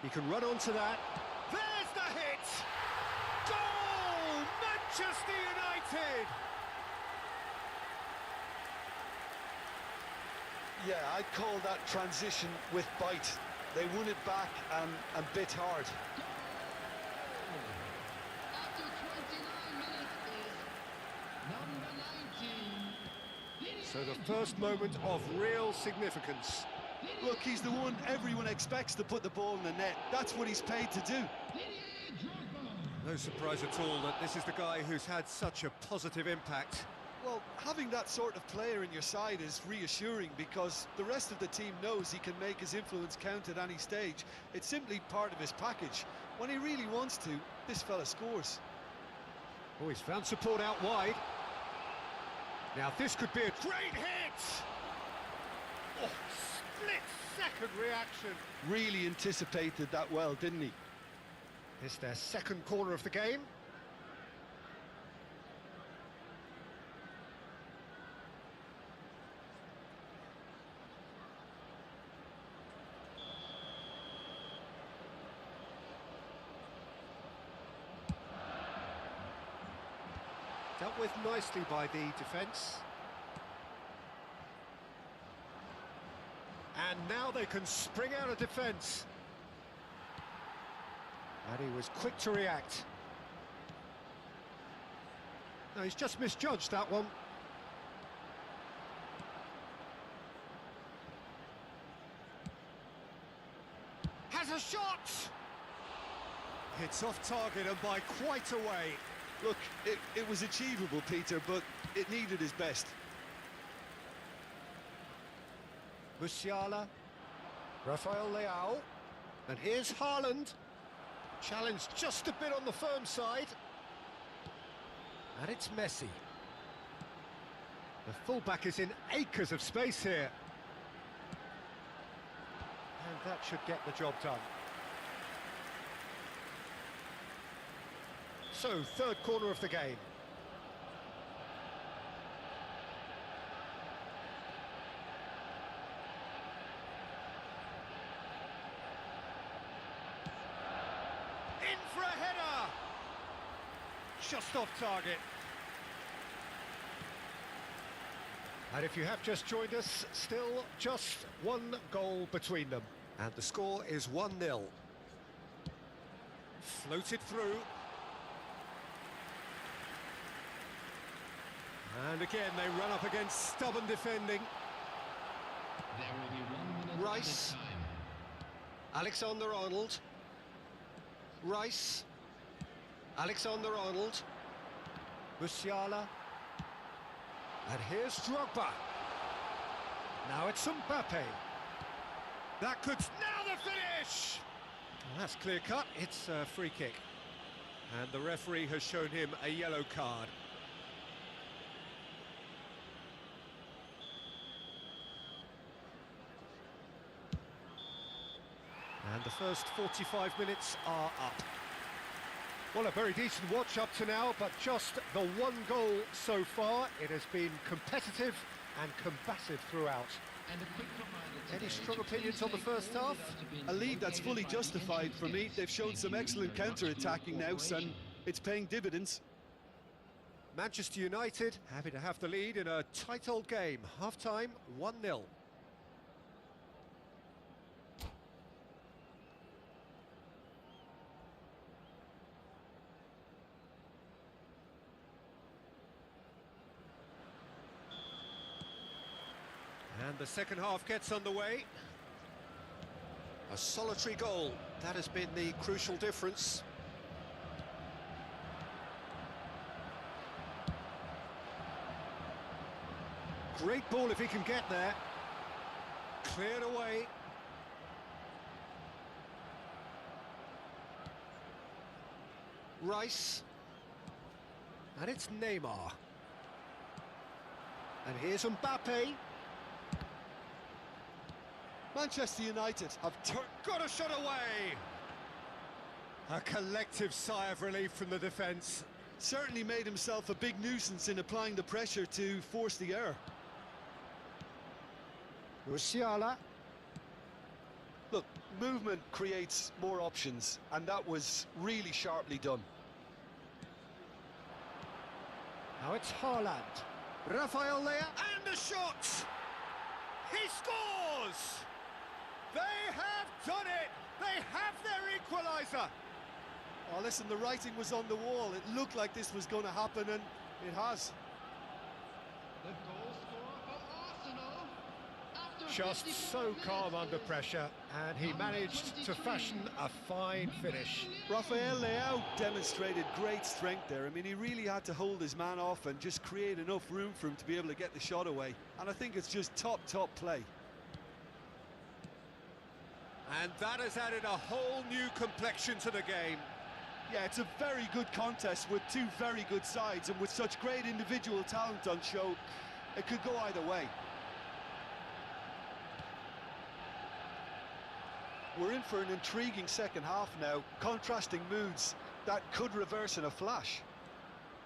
He can run onto that. There's the hit! Goal! Manchester United! Yeah, I'd call that transition with bite. They won it back and bit hard. After 29 minutes is number 19. So the first moment of real significance. Look, he's the one everyone expects to put the ball in the net. That's what he's paid to do. No surprise at all that this is the guy who's had such a positive impact. Well, having that sort of player in your side is reassuring because the rest of the team knows he can make his influence count at any stage. It's simply part of his package. When he really wants to, this fella scores. Oh, he's found support out wide. Now this could be a great hit! Oh, split-second reaction. Really anticipated that well, didn't he? It's their second corner of the game. Dealt with nicely by the defence. And now they can spring out of defence. And he was quick to react. No, he's just misjudged that one. Has a shot! It's off target and by quite a way. Look, it was achievable, Peter, but it needed his best. Musiala, Rafael Leao, and here's Haaland. Challenged just a bit on the firm side. And it's Messi. The fullback is in acres of space here. And that should get the job done. So, third corner of the game. In for a header! Just off target. And if you have just joined us, still just one goal between them. And the score is 1-0. Floated through. And again, they run up against stubborn defending. There will be 1 minute Rice. added time. Alexander-Arnold. Rice. Alexander-Arnold. Musiala. And here's Drogba. Now it's Mbappe. That could... Now the finish! Well, that's clear cut. It's a free kick. And the referee has shown him a yellow card. And the first 45 minutes are up. Well, a very decent watch up to now, but just the one goal so far. It has been competitive and combative throughout. Any strong opinions on the first half? A lead that's fully justified for me. They've shown some excellent counter-attacking now, and it's paying dividends. Manchester United happy to have the lead in a tight old game. Half-time, 1-0. And the second half gets underway. A solitary goal, that has been the crucial difference. Great ball if he can get there. Cleared away. Rice. And it's Neymar. And here's Mbappe. Manchester United have Got a shot away! A collective sigh of relief from the defence. certainly made himself a big nuisance in applying the pressure to force the error. Musiala. Look, movement creates more options, and that was really sharply done. Now it's Haaland. Rafael Leao. And the shot! He scores! They have done it! They have their equaliser! Oh, listen, the writing was on the wall. It looked like this was going to happen, and it has. The goal scorer for Arsenal. After Just 54 so minutes. calm under pressure, and he managed to fashion a fine finish. Rafael Leao demonstrated great strength there. I mean, he really had to hold his man off and just create enough room for him to be able to get the shot away. And I think it's just top play. And that has added a whole new complexion to the game. Yeah, it's a very good contest with two very good sides, and with such great individual talent on show, it could go either way. We're in for an intriguing second half now, contrasting moods that could reverse in a flash.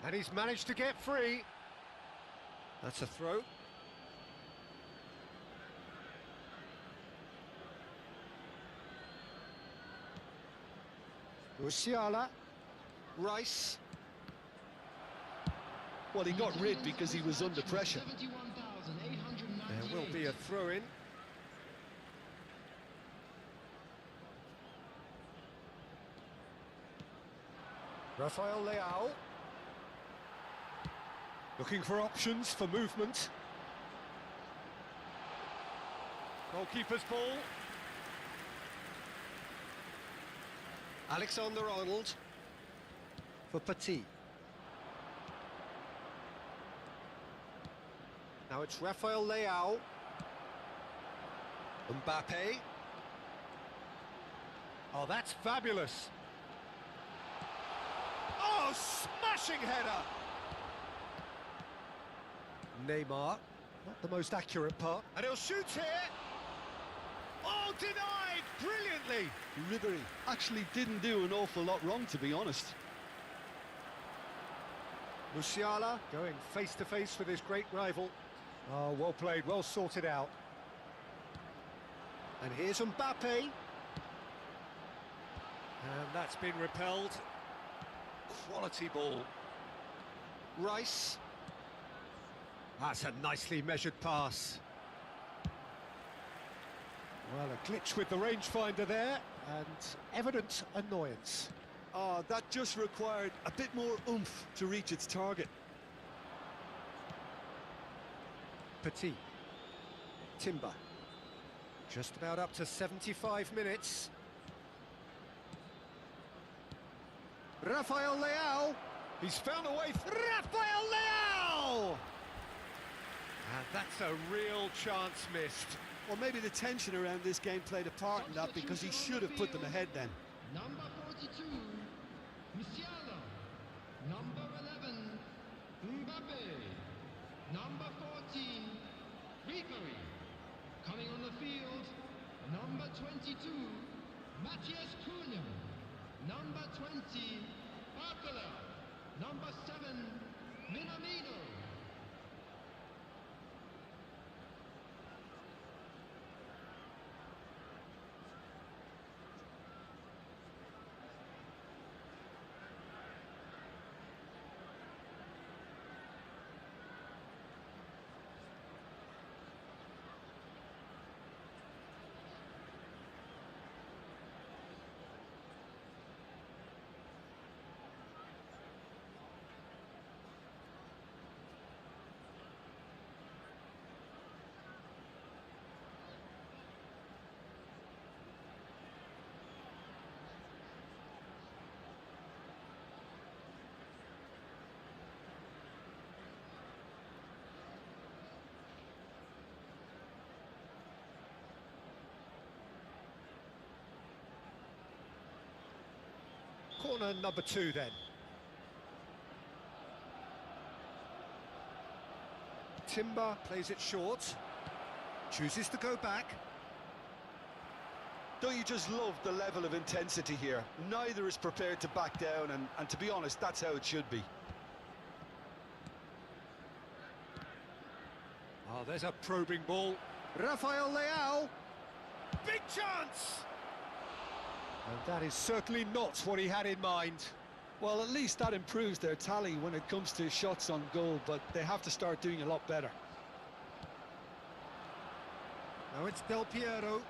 And he's managed to get free. That's a throw. Musiala. Rice. Well, he got rid because he was under pressure. There will be a throw-in. Rafael Leao. Looking for options for movement. Goalkeeper's ball. Alexander-Arnold for Petit. Now it's Rafael Leao. Mbappe. Oh, that's fabulous. Oh, smashing header! Neymar, not the most accurate part. And he'll shoot here. Oh, denied brilliantly. Ribery actually didn't do an awful lot wrong, to be honest. Musiala going face-to-face with his great rival. Oh, well played, well sorted out. And here's Mbappe. And that's been repelled. Quality ball. Rice. That's a nicely measured pass. Well, a glitch with the rangefinder there, and evident annoyance. Oh, that just required a bit more oomph to reach its target. Petit. Timber. Just about up to 75 minutes. Rafael Leao. He's found a way. Rafael Leao! And that's a real chance missed. Or maybe the tension around this game played a part in that, because he should have put them ahead then. Number 42, Musiala. Number 11, Mbappe. Number 14, Ribery. Coming on the field, number 22, Matthias Cunha. Number 20, Bartolo. Number 7, Minamino. Corner number 2 then. Timber plays it short, chooses to go back. Don't you just love the level of intensity here? Neither is prepared to back down, and to be honest, that's how it should be. Oh, there's a probing ball. Rafael Leao. Big chance! And that is certainly not what he had in mind. Well, at least that improves their tally when it comes to shots on goal, but they have to start doing a lot better. Now it's Del Piero.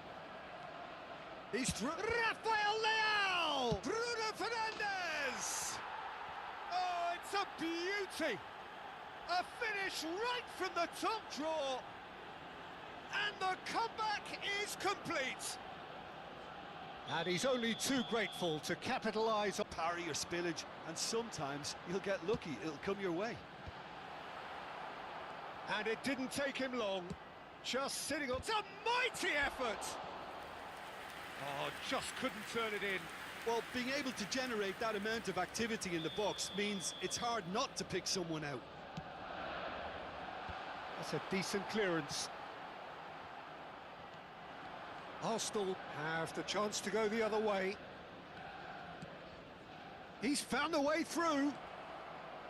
He's through. Rafael Leao! Bruno Fernandes! Oh, it's a beauty! A finish right from the top draw. And the comeback is complete. And he's only too grateful to capitalise on Parry or spillage, and sometimes you'll get lucky, it'll come your way. And it didn't take him long, just sitting on... It's a mighty effort! Oh, just couldn't turn it in. Well, being able to generate that amount of activity in the box means it's hard not to pick someone out. That's a decent clearance. Arsenal have the chance to go the other way. He's found a way through.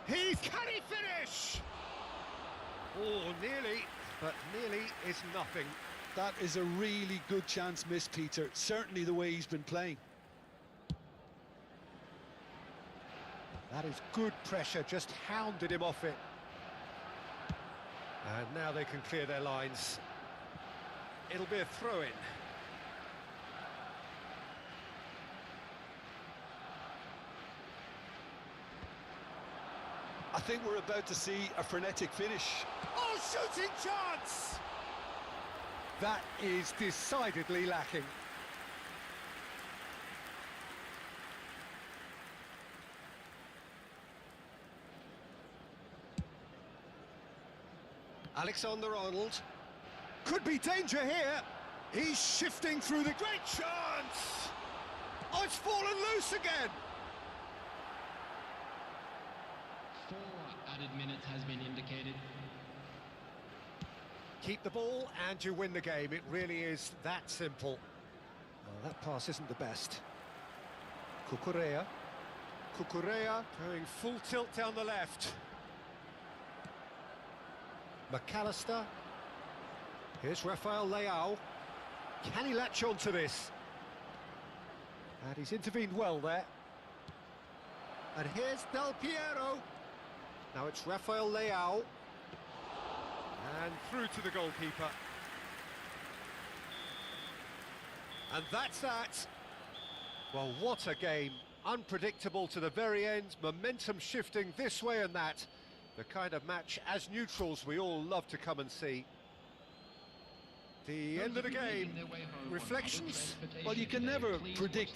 Can he finish? Oh, nearly, but nearly is nothing. That is a really good chance missed, Peter. Certainly the way he's been playing. That is good pressure, just hounded him off it. And now they can clear their lines. It'll be a throw-in. I think we're about to see a frenetic finish. Oh, shooting chance! That is decidedly lacking. Alexander-Arnold. Could be danger here. He's shifting through the... Great chance! Oh, it's fallen loose again! 4 added minutes has been indicated. Keep the ball and you win the game. It really is that simple. Well, that pass isn't the best. Cucurella. Cucurella going full tilt down the left. McAllister. Here's Rafael Leao. Can he latch on to this? And he's intervened well there. And here's Del Piero. Now it's Rafael Leao. And through to the goalkeeper. And that's that. Well, what a game. Unpredictable to the very end. Momentum shifting this way and that. The kind of match, as neutrals, we all love to come and see. The end of the game. Reflections? Well, you can never predict